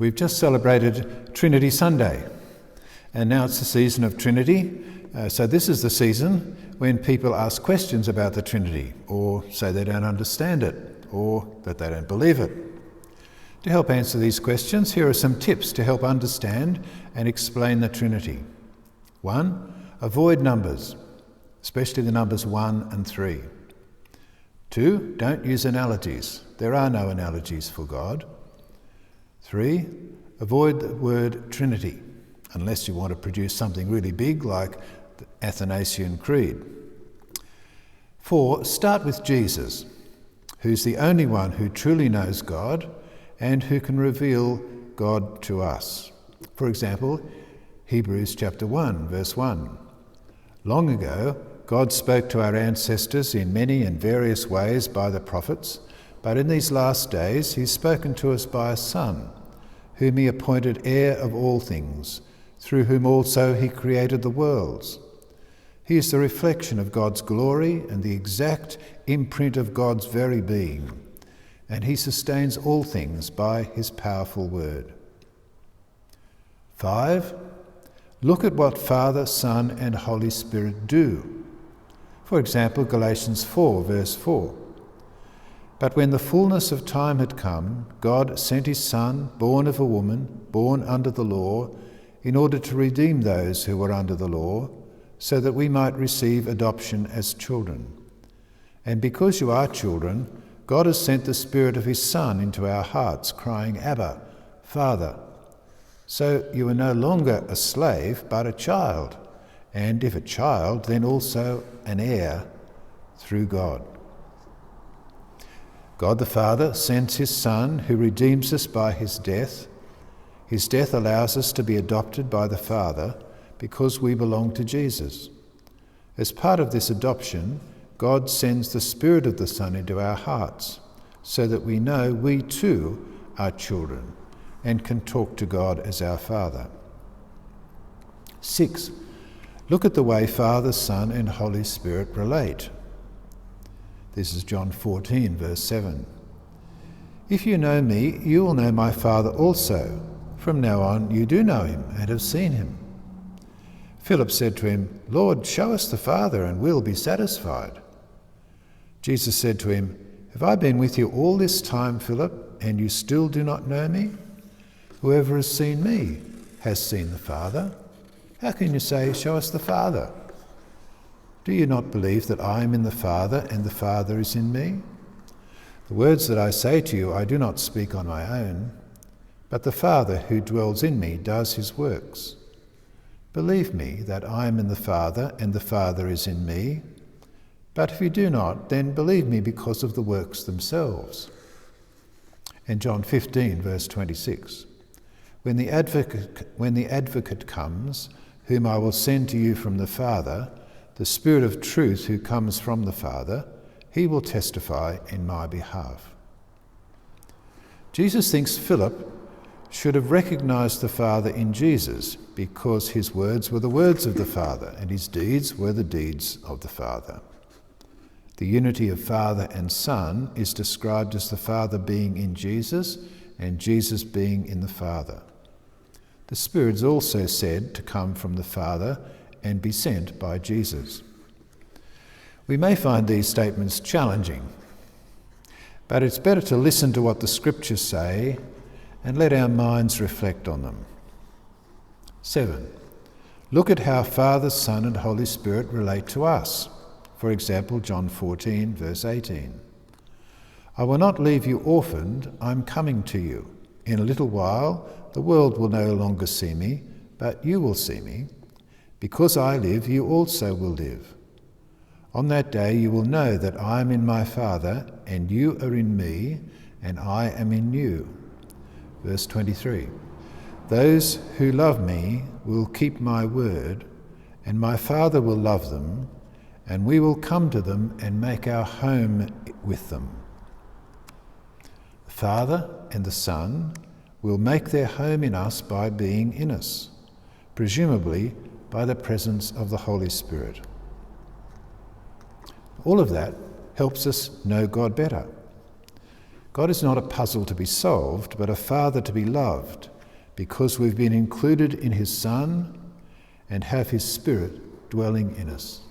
We've just celebrated Trinity Sunday, and now it's the season of Trinity. So this is the season when people ask questions about the Trinity, or say they don't understand it, or that they don't believe it. To help answer these questions, here are some tips to help understand and explain the Trinity. 1. Avoid numbers, especially the numbers 1 and 3. 2. Don't use analogies. There are no analogies for God. 3. Avoid the word Trinity, unless you want to produce something really big like the Athanasian Creed. 4. Start with Jesus, who's the only one who truly knows God and who can reveal God to us. For example, Hebrews chapter 1, verse 1. Long ago, God spoke to our ancestors in many and various ways by the prophets, but in these last days he's spoken to us by a Son, whom he appointed heir of all things, through whom also he created the worlds. He is the reflection of God's glory and the exact imprint of God's very being, and he sustains all things by his powerful word. 5. Look at what Father, Son, and Holy Spirit do. For example, Galatians 4, verse 4. But when the fullness of time had come, God sent his Son, born of a woman, born under the law, in order to redeem those who were under the law, so that we might receive adoption as children. And because you are children, God has sent the Spirit of his Son into our hearts, crying, Abba, Father. So you are no longer a slave, but a child, and if a child, then also an heir through God. God the Father sends his Son, who redeems us by his death. His death allows us to be adopted by the Father because we belong to Jesus. As part of this adoption, God sends the Spirit of the Son into our hearts so that we know we too are children and can talk to God as our Father. 6. Look at the way Father, Son, and Holy Spirit relate. This is John 14, verse 7. If you know me, you will know my Father also. From now on you do know him and have seen him. Philip said to him, Lord, show us the Father and we'll be satisfied. Jesus said to him, Have I been with you all this time, Philip, and you still do not know me? Whoever has seen me has seen the Father. How can you say, Show us the Father? Do you not believe that I am in the Father and the Father is in me? The words that I say to you I do not speak on my own, but the Father who dwells in me does his works. Believe me that I am in the Father and the Father is in me, but if you do not, then believe me because of the works themselves. And John 15, verse 26. When the advocate comes, whom I will send to you from the Father, the Spirit of truth who comes from the Father, he will testify in my behalf. Jesus thinks Philip should have recognized the Father in Jesus because his words were the words of the Father and his deeds were the deeds of the Father. The unity of Father and Son is described as the Father being in Jesus and Jesus being in the Father. The Spirit is also said to come from the Father and be sent by Jesus. We may find these statements challenging, but it's better to listen to what the Scriptures say and let our minds reflect on them. 7. Look at how Father, Son, and Holy Spirit relate to us. For example, John 14, verse 18. I will not leave you orphaned, I'm coming to you. In a little while, the world will no longer see me, but you will see me. Because I live, you also will live. On that day you will know that I am in my Father, and you are in me, and I am in you. Verse 23. Those who love me will keep my word, and my Father will love them, and we will come to them and make our home with them. The Father and the Son will make their home in us by being in us, presumably by the presence of the Holy Spirit. All of that helps us know God better. God is not a puzzle to be solved, but a Father to be loved, because we've been included in his Son and have his Spirit dwelling in us.